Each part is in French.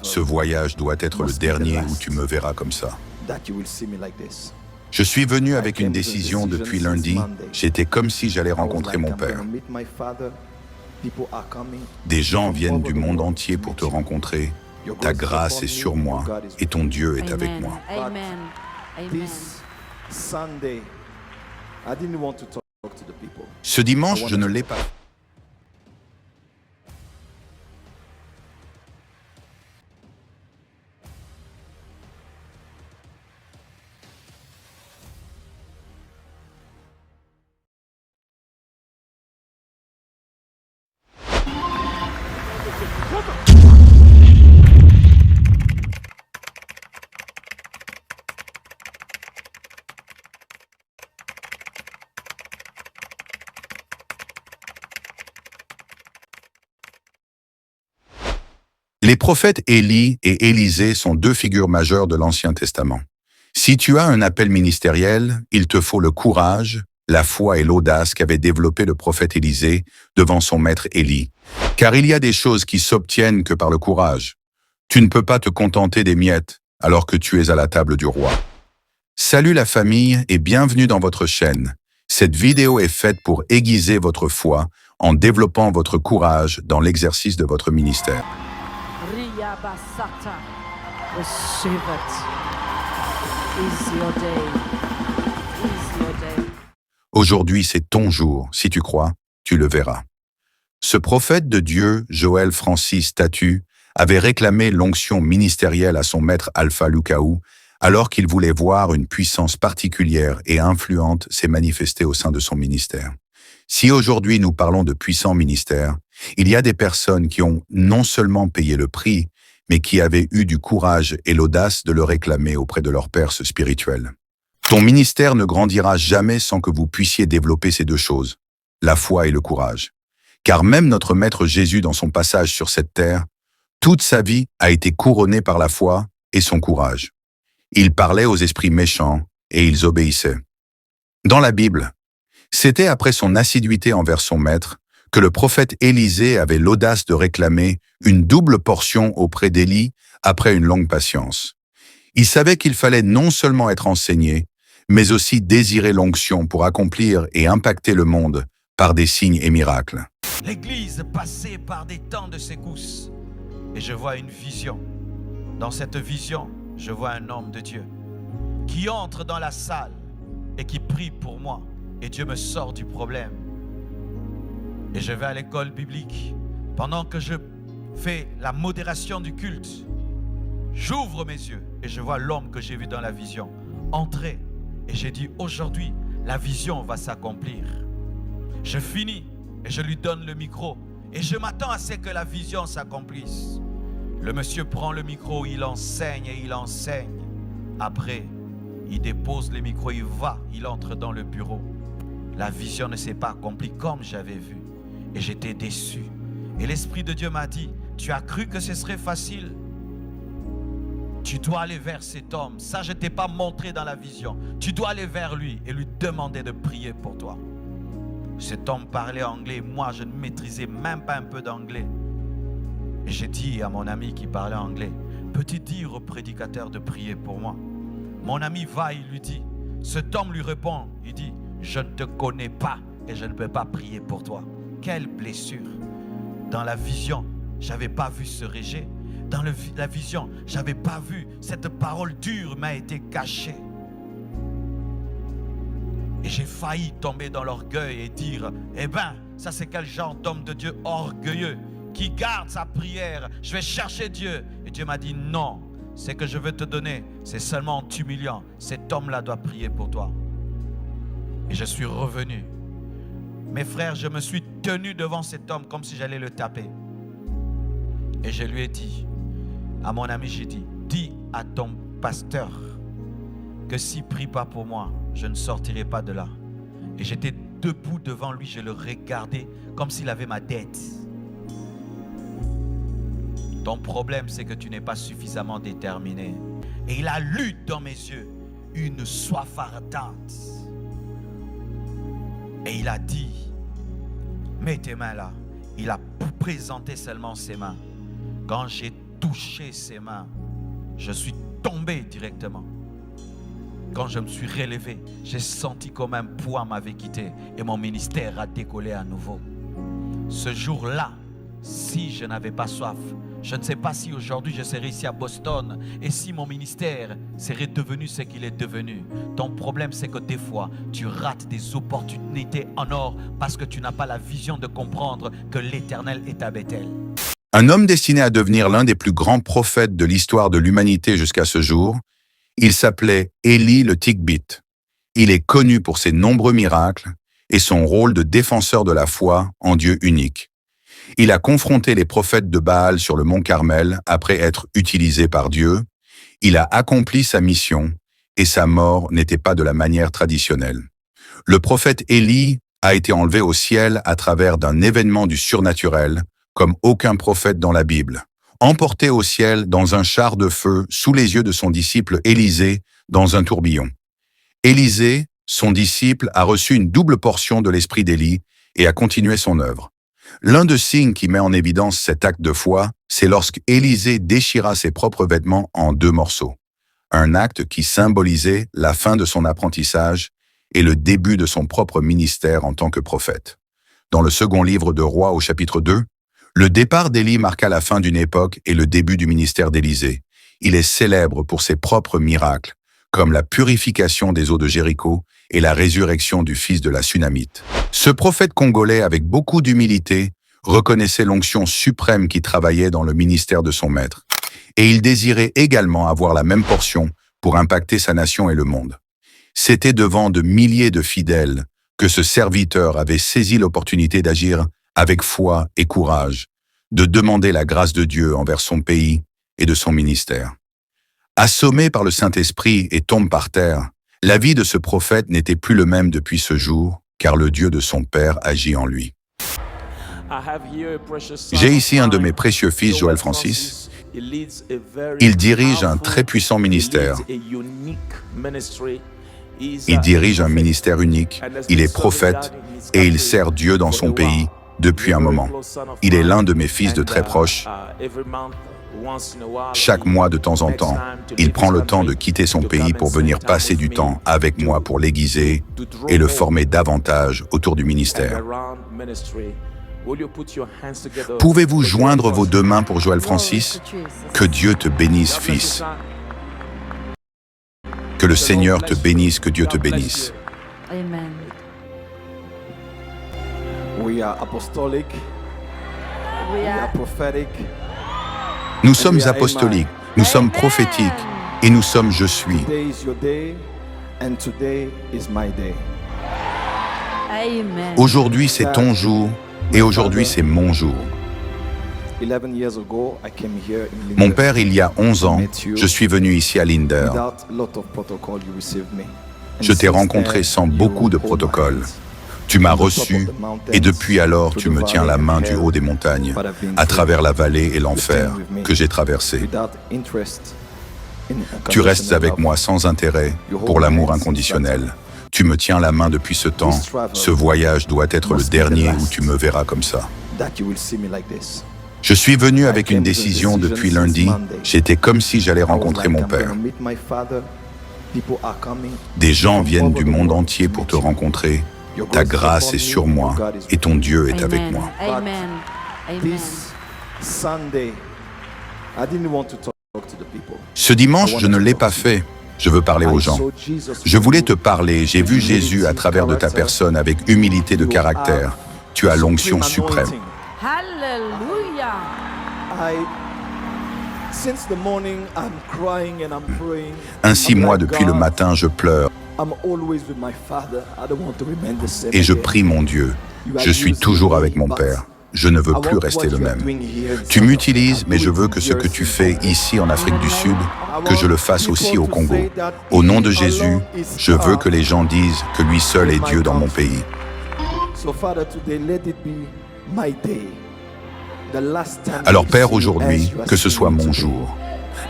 Ce voyage doit être le dernier où tu me verras comme ça. Je suis venu avec une décision depuis lundi. J'étais comme si j'allais rencontrer mon père. Des gens viennent du monde entier pour te rencontrer. Ta grâce est sur moi et ton Dieu est avec moi. Amen. Amen. Ce dimanche, je ne l'ai pas. Les prophètes Élie et Élisée sont deux figures majeures de l'Ancien Testament. Si tu as un appel ministériel, il te faut le courage, la foi et l'audace qu'avait développé le prophète Élisée devant son maître Élie. Car il y a des choses qui s'obtiennent que par le courage. Tu ne peux pas te contenter des miettes alors que tu es à la table du roi. Salut la famille et bienvenue dans votre chaîne. Cette vidéo est faite pour aiguiser votre foi en développant votre courage dans l'exercice de votre ministère. Basata, receive it. Is your day. Is your day. Aujourd'hui, c'est ton jour. Si tu crois, tu le verras. Ce prophète de Dieu, Joël Francis Tatu, avait réclamé l'onction ministérielle à son maître Alpha Lukaou, alors qu'il voulait voir une puissance particulière et influente s'est manifestée au sein de son ministère. Si aujourd'hui nous parlons de puissant ministère, il y a des personnes qui ont non seulement payé le prix, mais qui avaient eu du courage et l'audace de le réclamer auprès de leur Père spirituel. Ton ministère ne grandira jamais sans que vous puissiez développer ces deux choses, la foi et le courage. Car même notre Maître Jésus, dans son passage sur cette terre, toute sa vie a été couronnée par la foi et son courage. Il parlait aux esprits méchants et ils obéissaient. Dans la Bible, c'était après son assiduité envers son Maître que le prophète Élisée avait l'audace de réclamer une double portion auprès d'Élie après une longue patience. Il savait qu'il fallait non seulement être enseigné, mais aussi désirer l'onction pour accomplir et impacter le monde par des signes et miracles. L'Église passait par des temps de secousses et je vois une vision. Dans cette vision, je vois un homme de Dieu qui entre dans la salle et qui prie pour moi et Dieu me sort du problème. Et je vais à l'école biblique. Pendant que je fais la modération du culte, j'ouvre mes yeux et je vois l'homme que j'ai vu dans la vision entrer. Et j'ai dit, aujourd'hui, la vision va s'accomplir. Je finis et je lui donne le micro. Et je m'attends à ce que la vision s'accomplisse. Le monsieur prend le micro, il enseigne et il enseigne. Après, il dépose le micro, il entre dans le bureau. La vision ne s'est pas accomplie comme j'avais vu. Et j'étais déçu. Et l'Esprit de Dieu m'a dit, tu as cru que ce serait facile? Tu dois aller vers cet homme. Ça, je ne t'ai pas montré dans la vision. Tu dois aller vers lui et lui demander de prier pour toi. Cet homme parlait anglais. Moi, je ne maîtrisais même pas un peu d'anglais. Et j'ai dit à mon ami qui parlait anglais, peux-tu dire au prédicateur de prier pour moi? Mon ami va, il lui dit. Cet homme lui répond, il dit, je ne te connais pas et je ne peux pas prier pour toi. Quelle blessure! Dans la vision, je n'avais pas vu ce rejet. Dans la vision, je n'avais pas vu cette parole dure m'a été cachée. Et j'ai failli tomber dans l'orgueil et dire, eh ben, ça c'est quel genre d'homme de Dieu orgueilleux qui garde sa prière. Je vais chercher Dieu. Et Dieu m'a dit, non, ce que je veux te donner, c'est seulement en t'humiliant. Cet homme-là doit prier pour toi. Et je suis revenu. Mes frères, je me suis tenu devant cet homme comme si j'allais le taper. Et je lui ai dit, à mon ami, j'ai dit, dis à ton pasteur que s'il ne prie pas pour moi, je ne sortirai pas de là. Et j'étais debout devant lui, je le regardais comme s'il avait ma dette. Ton problème, c'est que tu n'es pas suffisamment déterminé. Et il a lu dans mes yeux une soif ardente. Et il a dit, mets tes mains là. Il a présenté seulement ses mains. Quand j'ai touché ses mains, je suis tombé directement. Quand je me suis relevé, j'ai senti comme un poids m'avait quitté et mon ministère a décollé à nouveau. Ce jour-là, si je n'avais pas soif, je ne sais pas si aujourd'hui je serais ici à Boston et si mon ministère serait devenu ce qu'il est devenu. Ton problème, c'est que des fois, tu rates des opportunités en or parce que tu n'as pas la vision de comprendre que l'Éternel est à Bethel. Un homme destiné à devenir l'un des plus grands prophètes de l'histoire de l'humanité jusqu'à ce jour, il s'appelait Élie le Tigbite. Il est connu pour ses nombreux miracles et son rôle de défenseur de la foi en Dieu unique. Il a confronté les prophètes de Baal sur le mont Carmel après être utilisé par Dieu. Il a accompli sa mission et sa mort n'était pas de la manière traditionnelle. Le prophète Élie a été enlevé au ciel à travers d'un événement du surnaturel, comme aucun prophète dans la Bible. Emporté au ciel dans un char de feu sous les yeux de son disciple Élisée dans un tourbillon. Élisée, son disciple, a reçu une double portion de l'esprit d'Élie et a continué son œuvre. L'un des signes qui met en évidence cet acte de foi, c'est lorsque Élisée déchira ses propres vêtements en 2 morceaux. Un acte qui symbolisait la fin de son apprentissage et le début de son propre ministère en tant que prophète. Dans le second livre de Rois au chapitre 2, le départ d'Élie marqua la fin d'une époque et le début du ministère d'Élisée. Il est célèbre pour ses propres miracles, comme la purification des eaux de Jéricho et la résurrection du fils de la Sunamite. Ce prophète congolais, avec beaucoup d'humilité, reconnaissait l'onction suprême qui travaillait dans le ministère de son maître. Et il désirait également avoir la même portion pour impacter sa nation et le monde. C'était devant de milliers de fidèles que ce serviteur avait saisi l'opportunité d'agir avec foi et courage, de demander la grâce de Dieu envers son pays et de son ministère. Assommé par le Saint-Esprit et tombe par terre, la vie de ce prophète n'était plus le même depuis ce jour, car le Dieu de son Père agit en lui. J'ai ici un de mes précieux fils, Joël Francis. Il dirige un très puissant ministère. Il dirige un ministère unique, il est prophète et il sert Dieu dans son pays depuis un moment. Il est l'un de mes fils de très proches. Chaque mois, de temps en temps, il prend le temps de quitter son pays pour venir passer du temps avec moi pour l'aiguiser et le former davantage autour du ministère. Pouvez-vous joindre vos 2 mains pour Joël Francis? Que Dieu te bénisse, fils. Que le Seigneur te bénisse, que Dieu te bénisse. Amen. We are apostolic, We we are are prophetic. Nous sommes apostoliques, nous sommes prophétiques et nous sommes je suis. Today is your day, and today is my day. Amen. Aujourd'hui, c'est ton jour et aujourd'hui, c'est mon jour. 11 years ago, I came here in Mon Linder. père, il y a 11 ans, je suis venu ici à Linder. Without lot of protocol, you received me. And Je t'ai since rencontré then, sans you beaucoup de hold my protocole. hands. Tu m'as From the top reçu of the mountains et depuis alors, to tu the me tiens valley la and main du hell, haut des montagnes, but I've been à through. travers la vallée et You l'enfer stand with me que j'ai traversé. without interest in Tu restes unconditional avec love. moi sans intérêt pour l'amour inconditionnel. Tu me tiens la main depuis ce temps. Ce voyage doit être le dernier où tu me verras comme ça. That you will see me like this. Je suis venu avec une décision depuis lundi. J'étais comme si j'allais rencontrer mon père. Des gens viennent du monde entier pour te rencontrer. Ta grâce est sur moi et ton Dieu est avec Amen. moi. Amen. Amen. This Sunday, I didn't want to talk to the people. Ce dimanche, je ne l'ai pas fait. Je veux parler aux gens. Je voulais te parler. J'ai vu Jésus à travers de ta personne avec humilité de caractère. Tu as l'onction suprême. Hallelujah. Since the morning, I'm crying and I'm praying. Ainsi, I'm moi, like, depuis le God, matin, je pleure I'm always with my Father. I don't want to remain the same et je again. prie mon Dieu. Je suis toujours avec mon Père. Je ne veux plus rester le même. Tu m'utilises, mais je veux que ce que tu fais ici en Afrique du Sud, que je le fasse aussi au Congo. Au nom de Jésus, je veux que les gens disent que lui seul est Dieu dans mon pays. So, Father, today, let it be my day. The last time Alors you Père, see me aujourd'hui, as you are que ce soit seeing me mon today. jour.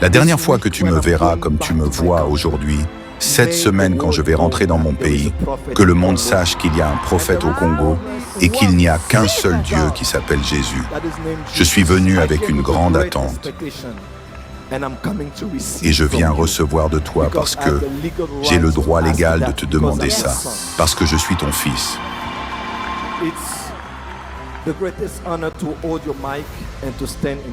La dernière fois que tu me verras comme tu me vois aujourd'hui, cette semaine quand je vais rentrer dans mon pays, que le monde sache qu'il y a un prophète au Congo et qu'il n'y a qu'un seul Dieu qui s'appelle Jésus. Je suis venu avec une grande attente et je viens recevoir de toi parce que j'ai le droit légal de te demander ça, parce que je suis ton fils.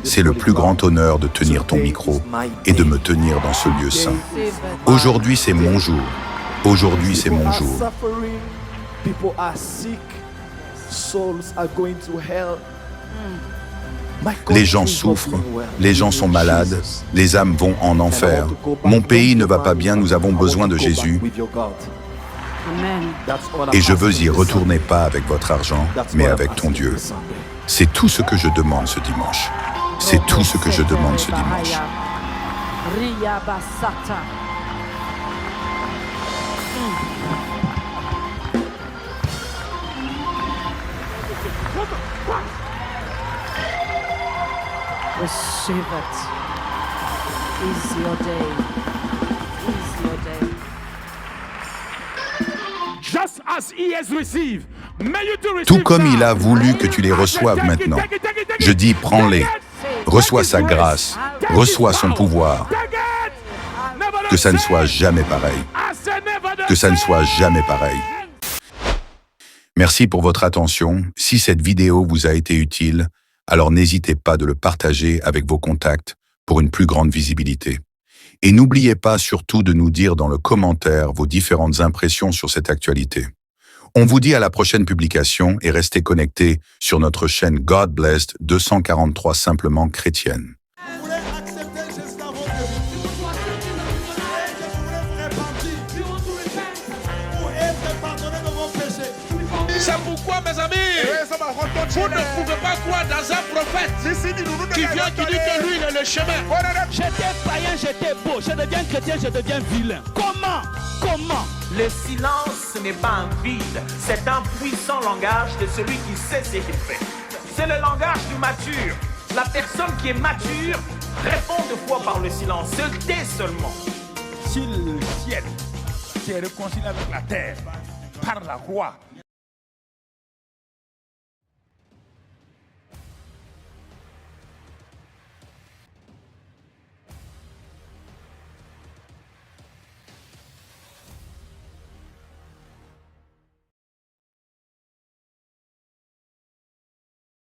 C'est le plus grand honneur de tenir ton micro et de me tenir dans ce lieu saint. Aujourd'hui, c'est mon jour. Aujourd'hui, c'est mon jour. Les gens souffrent, les gens sont malades, les âmes vont en enfer. Mon pays ne va pas bien, nous avons besoin de Jésus. Et je veux y retourner pas avec votre argent, mais avec ton Dieu. C'est tout ce que je demande ce dimanche. C'est tout ce que je demande ce dimanche. Receive it. Is your day. Is your day. Just as he has received, may you do receive Tout comme il a now. voulu que tu les reçoives maintenant. Je dis, prends-les. Reçois sa grâce. Reçois son pouvoir. Que ça ne soit jamais pareil. Que ça ne soit jamais pareil. Merci pour votre attention. Si cette vidéo vous a été utile, alors n'hésitez pas de le partager avec vos contacts pour une plus grande visibilité. Et n'oubliez pas surtout de nous dire dans le commentaire vos différentes impressions sur cette actualité. On vous dit à la prochaine publication et restez connectés sur notre chaîne God Blessed 243 Simplement Chrétienne. Vous voulez accepter Jésus dans votre vie. Pour être pardonné de vos péchés. C'est pourquoi, mes amis, vous ne pouvez pas croire dans un prophète qui vient, qui dit que lui, il est le chemin. J'étais païen, j'étais beau. Je deviens chrétien, je deviens vilain. Comment? Le silence, ce n'est pas un vide, c'est un puissant langage de celui qui sait ce qu'il fait. C'est le langage du mature. La personne qui est mature répond de fois par le silence, se tait seulement. Si le ciel s'est réconcilié avec la terre par la croix,